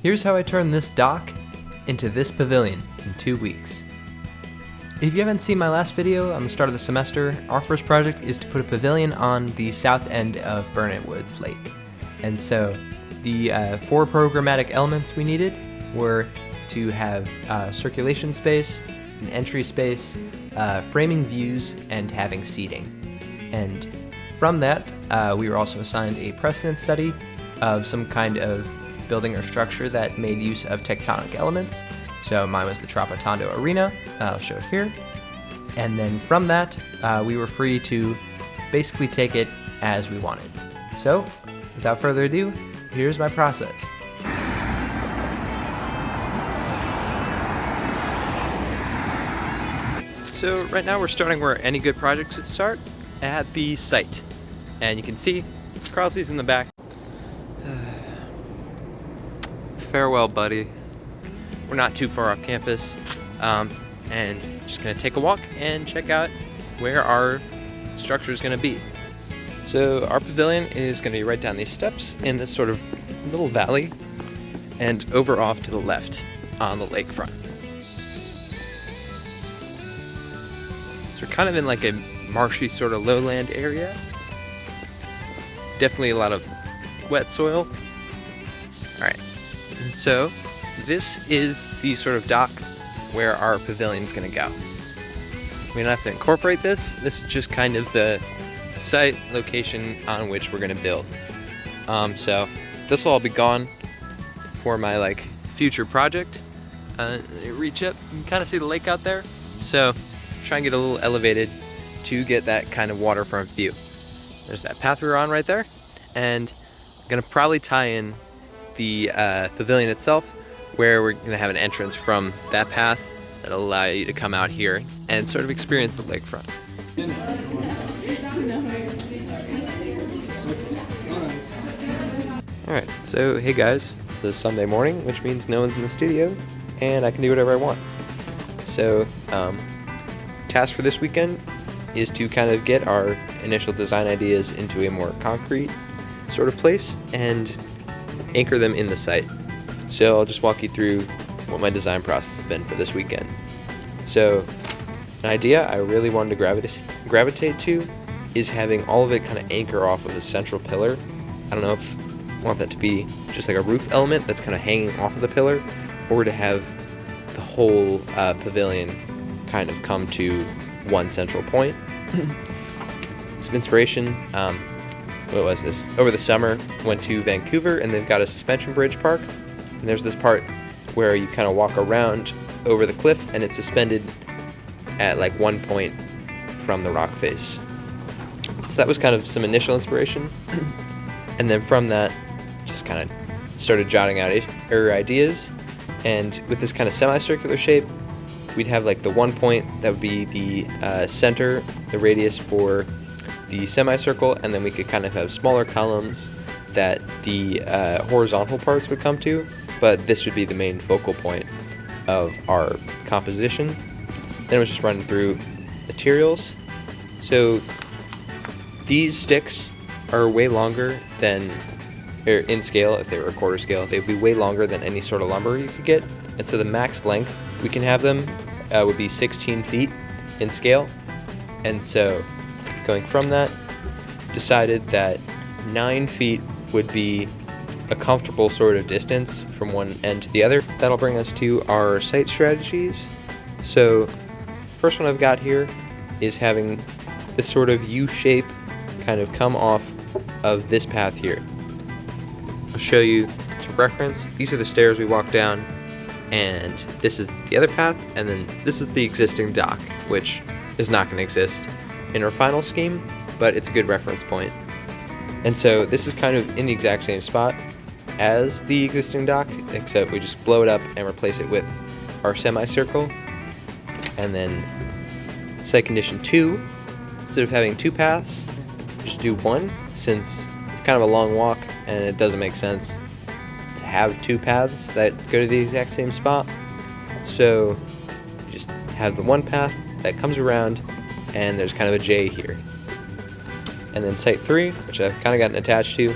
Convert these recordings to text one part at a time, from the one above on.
Here's how I turned this dock into this pavilion in 2 weeks. If you haven't seen my last video on the start of the semester, our first project is to put a pavilion on the south end of Burnet Woods Lake. And so the 4 programmatic elements we needed were to have circulation space, an entry space, framing views, and having seating. And from that, we were also assigned a precedent study of some kind of building or structure that made use of tectonic elements. So mine was the Trapotondo Arena. I'll show it here. And then from that, we were free to basically take it as we wanted. So without further ado, here's my process. So right now we're starting where any good project should start, at the site. And you can see Crossley's in the back. Farewell, buddy. We're not too far off campus, and just gonna take a walk and check out where our structure is gonna be. So our pavilion is gonna be right down these steps in this sort of little valley and over off to the left on the lakefront. So we're kind of in like a marshy sort of lowland area. Definitely a lot of wet soil. All right, and so this is the sort of dock where our pavilion is going to go. We don't have to incorporate this. This is just kind of the site location on which we're going to build. So this will all be gone for my future project. Reach up, you can kind of see the lake out there. So try and get a little elevated to get that kind of waterfront view. There's that path we were on right there, and I'm gonna probably tie in the pavilion itself, where we're gonna have an entrance from that path that'll allow you to come out here and sort of experience the lakefront. Alright, so hey guys, it's a Sunday morning, which means no one's in the studio, and I can do whatever I want. So, task for this weekend is to kind of get our initial design ideas into a more concrete sort of place and anchor them in the site. So I'll just walk you through what my design process has been for this weekend. So an idea I really wanted to gravitate to is having all of it kind of anchor off of the central pillar. I don't know if I want that to be just like a roof element that's kind of hanging off of the pillar, or to have the whole pavilion kind of come to one central point. Some inspiration, what was this? Over the summer, went to Vancouver, and they've got a suspension bridge park. And there's this part where you kind of walk around over the cliff, and it's suspended at one point from the rock face. So that was kind of some initial inspiration. And then from that, just kind of started jotting out ideas. And with this kind of semicircular shape, we'd have the one point that would be the center, the radius for the semicircle, and then we could kind of have smaller columns that the horizontal parts would come to, but this would be the main focal point of our composition. Then it was just running through materials. So these sticks are way longer than, or in scale, if they were a quarter scale, they would be way longer than any sort of lumber you could get. And so the max length we can have them would be 16 feet in scale. And so going from that, decided that 9 feet would be a comfortable sort of distance from one end to the other. That'll bring us to our site strategies. So first one I've got here is having this sort of U shape kind of come off of this path here. I'll show you to reference. These are the stairs we walk down, and this is the other path, and then this is the existing dock, which is not going to exist in our final scheme, but it's a good reference point. And so this is kind of in the exact same spot as the existing dock, except we just blow it up and replace it with our semicircle. And then site condition 2, instead of having 2 paths, just do 1, since it's kind of a long walk and it doesn't make sense to have 2 paths that go to the exact same spot. So you just have the 1 path that comes around, and there's kind of a J here. And then site 3, which I've kind of gotten attached to,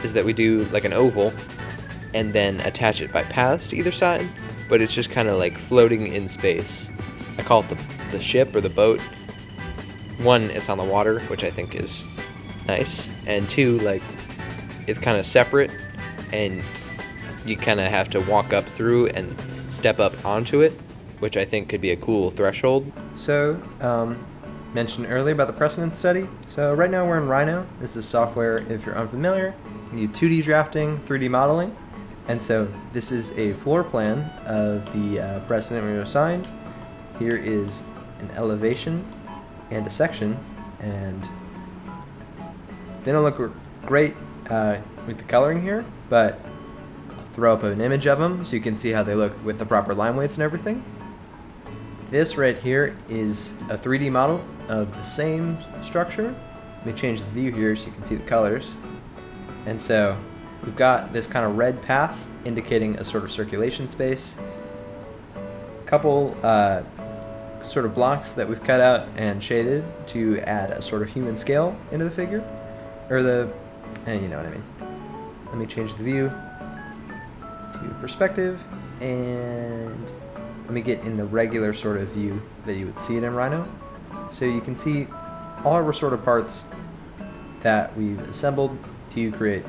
is that we do an oval and then attach it by paths to either side, but it's just kind of like floating in space. I call it the ship or the boat. One, it's on the water, which I think is nice, and two, like, it's kind of separate, and you kind of have to walk up through and step up onto it, which I think could be a cool threshold. So, mentioned earlier about the precedence study. So right now we're in Rhino. This is software, if you're unfamiliar. You need 2D drafting, 3D modeling. And so this is a floor plan of the precedent we were assigned. Here is an elevation and a section, and they don't look great with the coloring here, but I'll throw up an image of them so you can see how they look with the proper line weights and everything. This right here is a 3D model of the same structure. Let me change the view here so you can see the colors. And so we've got this kind of red path indicating a sort of circulation space. A couple sort of blocks that we've cut out and shaded to add a sort of human scale into the figure, or you know what I mean. Let me change the view to perspective, and let me get in the regular sort of view that you would see it in Rhino. So you can see all our sort of parts that we've assembled to create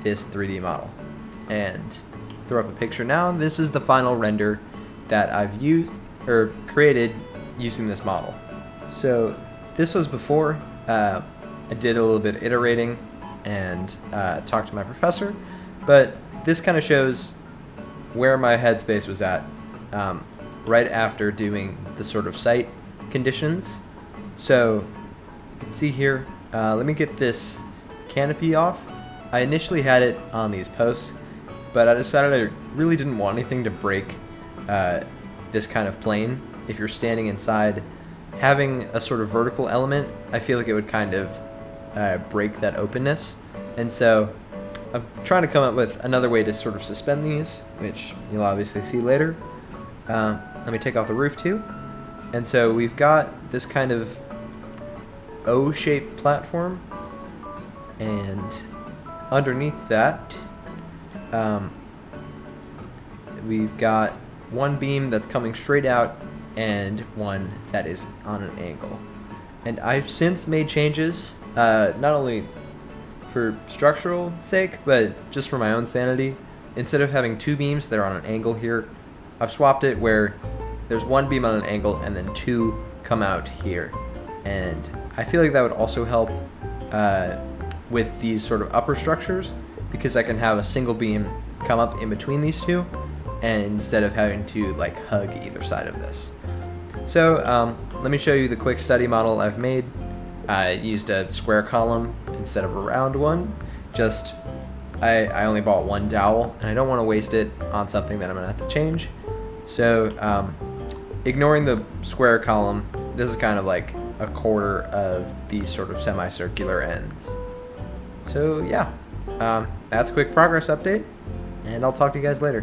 this 3D model. And throw up a picture now. This is the final render that I've used or created using this model. So this was before I did a little bit of iterating and talked to my professor, but this kind of shows where my headspace was at right after doing the sort of site conditions. So you can see here, let me get this canopy off. I initially had it on these posts, but I decided I really didn't want anything to break this kind of plane. If you're standing inside, having a sort of vertical element, I feel like it would kind of break that openness. And so I'm trying to come up with another way to sort of suspend these, which you'll obviously see later. Let me take off the roof too. And so we've got this kind of O-shaped platform, and underneath that we've got one beam that's coming straight out and one that is on an angle. And I've since made changes, not only for structural sake, but just for my own sanity. Instead of having two beams that are on an angle here, I've swapped it where there's one beam on an angle and then two come out here. And I feel like that would also help with these sort of upper structures, because I can have a single beam come up in between these two, and instead of having to like hug either side of this. So let me show you the quick study model I've made. I used a square column instead of a round one. Just I only bought one dowel, and I don't want to waste it on something that I'm gonna have to change. So ignoring the square column, this is kind of like a quarter of these sort of semicircular ends. So yeah, that's a quick progress update, and I'll talk to you guys later.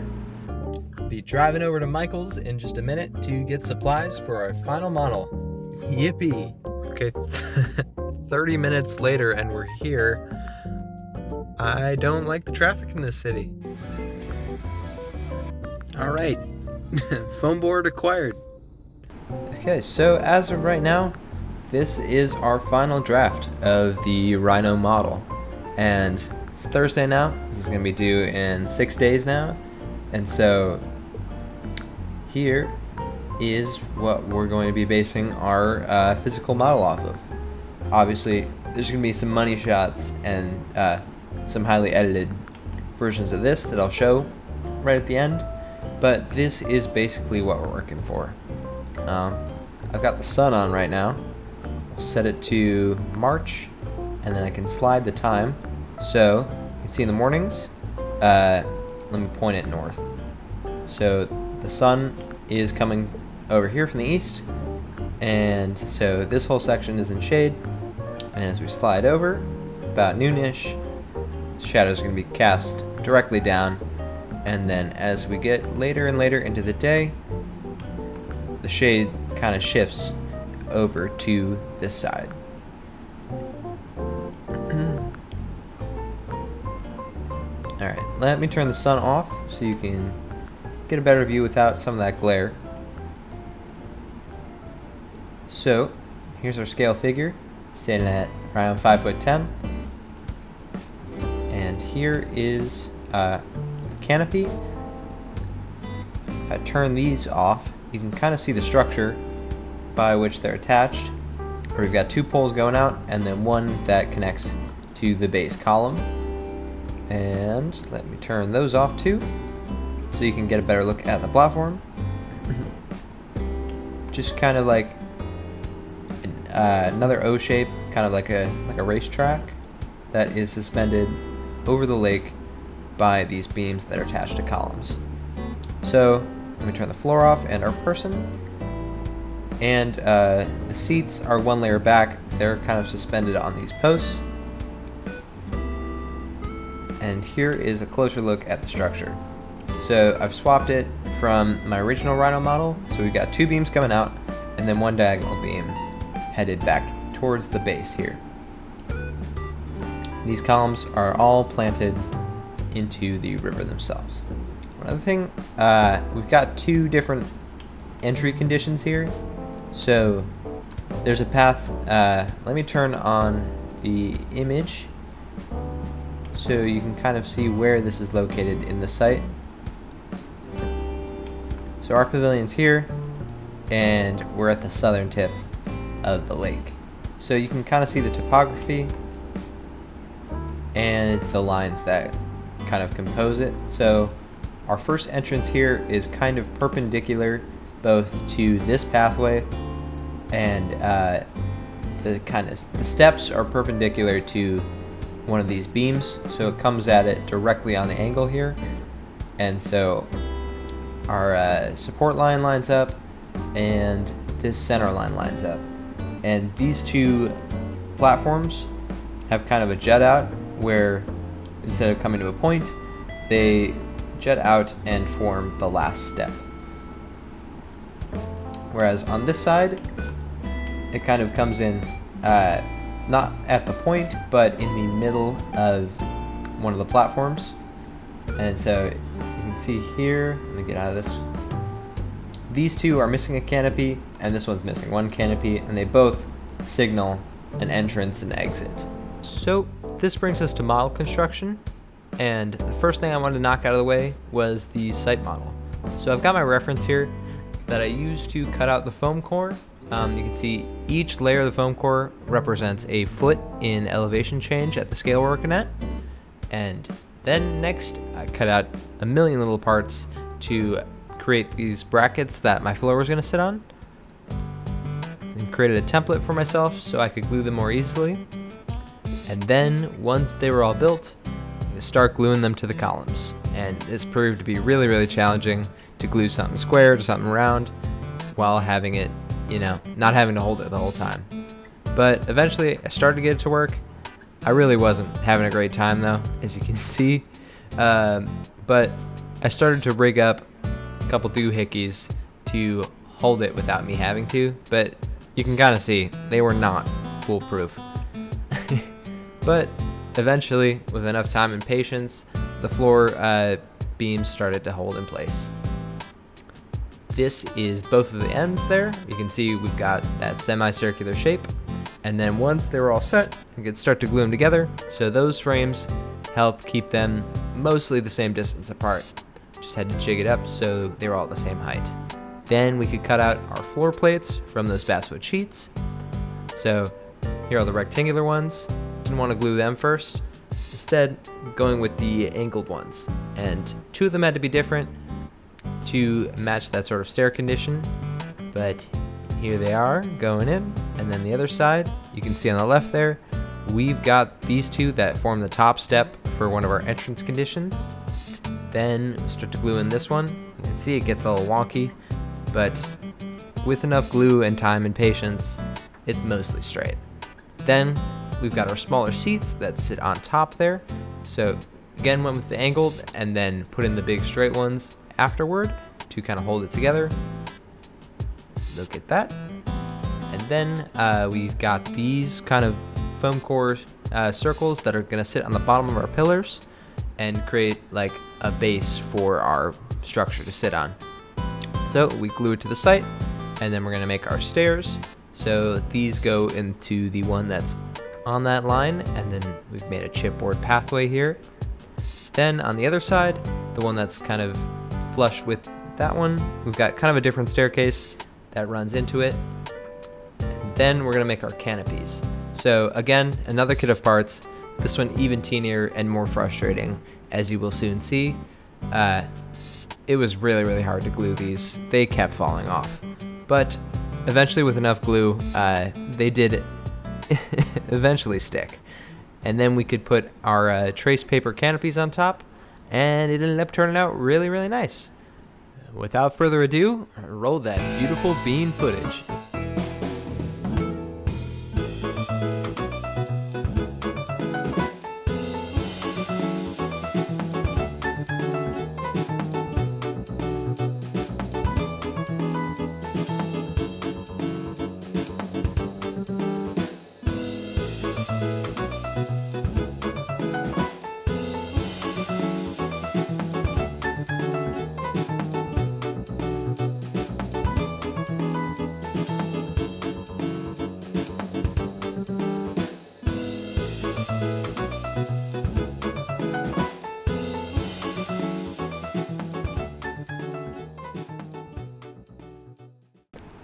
Be driving over to Michael's in just a minute to get supplies for our final model. Yippee! Okay, 30 minutes later and we're here. I don't like the traffic in this city. Alright, foam board acquired. Okay, so as of right now, this is our final draft of the Rhino model. And it's Thursday now. This is going to be due in 6 days now. And so here is what we're going to be basing our physical model off of. Obviously, there's going to be some money shots and some highly edited versions of this that I'll show right at the end. But this is basically what we're working for. I've got the sun on right now. I'll set it to March, and then I can slide the time. So you can see in the mornings, let me point it north. So the sun is coming over here from the east, and so this whole section is in shade. And as we slide over, about noonish, shadows are going to be cast directly down. And then as we get later and later into the day, the shade kind of shifts over to this side. Alright, let me turn the sun off so you can get a better view without some of that glare. So here's our scale figure, sitting at around 5'10". And here is the canopy. If I turn these off, you can kind of see the structure by which they're attached. We've got 2 poles going out and then one that connects to the base column. And let me turn those off too, so you can get a better look at the platform. Just kind of like another O shape, kind of like a racetrack that is suspended over the lake by these beams that are attached to columns. So let me turn the floor off and our person. And the seats are 1 layer back. They're kind of suspended on these posts. And here is a closer look at the structure. So I've swapped it from my original Rhino model. So we've got 2 beams coming out and then 1 diagonal beam headed back towards the base here. These columns are all planted into the river themselves. Another thing, we've got 2 different entry conditions here. So there's a path. Let me turn on the image so you can kind of see where this is located in the site. So our pavilion's here, and we're at the southern tip of the lake. So you can kind of see the topography and the lines that kind of compose it. So our first entrance here is kind of perpendicular both to this pathway and the steps are perpendicular to one of these beams, so it comes at it directly on the angle here. And so our support line lines up and this center line lines up, and these 2 platforms have kind of a jut out where instead of coming to a point, they jut out and form the last step. Whereas on this side, it kind of comes in not at the point, but in the middle of one of the platforms. And so you can see here, let me get out of this. These 2 are missing a canopy, and this one's missing 1 canopy, and they both signal an entrance and exit. So this brings us to model construction, and the first thing I wanted to knock out of the way was the site model. So I've got my reference here that I used to cut out the foam core. You can see each layer of the foam core represents a foot in elevation change at the scale we're working at. And then next, I cut out a million little parts to create these brackets that my floor was going to sit on. And created a template for myself so I could glue them more easily. And then once they were all built, I start gluing them to the columns. And this proved to be really, really challenging to glue something square to something round while having it, not having to hold it the whole time. But eventually I started to get it to work. I really wasn't having a great time though, as you can see. But I started to rig up a couple doohickeys to hold it without me having to, but you can kind of see they were not foolproof. But eventually, with enough time and patience, the floor beams started to hold in place. This is both of the ends there. You can see we've got that semicircular shape. And then once they were all set, we could start to glue them together. So those frames helped keep them mostly the same distance apart. Just had to jig it up so they were all the same height. Then we could cut out our floor plates from those basswood sheets. So here are the rectangular ones. Didn't want to glue them first. Instead, going with the angled ones. And 2 of them had to be different to match that sort of stair condition. But here they are going in. And then the other side, you can see on the left there, we've got these 2 that form the top step for one of our entrance conditions. Then we start to glue in this one. You can see it gets a little wonky, but with enough glue and time and patience, it's mostly straight. Then we've got our smaller seats that sit on top there. So again, went with the angled and then put in the big straight ones afterward to kind of hold it together. Look at that. And then we've got these kind of foam core circles that are going to sit on the bottom of our pillars. and create like a base for our structure to sit on. So we glue it to the site, and then we're going to make our stairs. So these go into the one that's on that line, and then we've made a chipboard pathway here. Then on the other side, the one that's kind of flush with that one, we've got kind of a different staircase that runs into it. And then we're going to make our canopies. So again, another kit of parts. This one even teenier and more frustrating, as you will soon see. It was really, really hard to glue these. They kept falling off. But eventually with enough glue, they did eventually stick. And then we could put our trace paper canopies on top, and it ended up turning out really, really nice. Without further ado, roll that beautiful bean footage.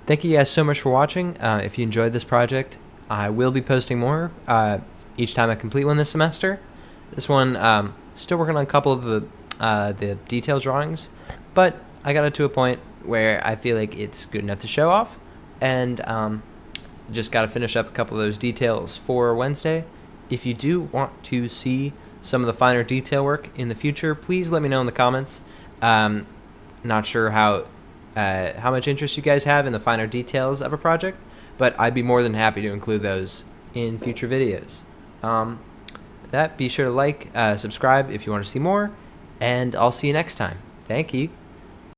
Thank you guys so much for watching. If you enjoyed this project, I will be posting more each time I complete one this semester. This one, still working on a couple of the detail drawings, but I got it to a point where I feel like it's good enough to show off, and just got to finish up a couple of those details for Wednesday. If you do want to see some of the finer detail work in the future, please let me know in the comments. Not sure how much interest you guys have in the finer details of a project, but I'd be more than happy to include those in future videos. Be sure to like, subscribe if you want to see more, and I'll see you next time. Thank you.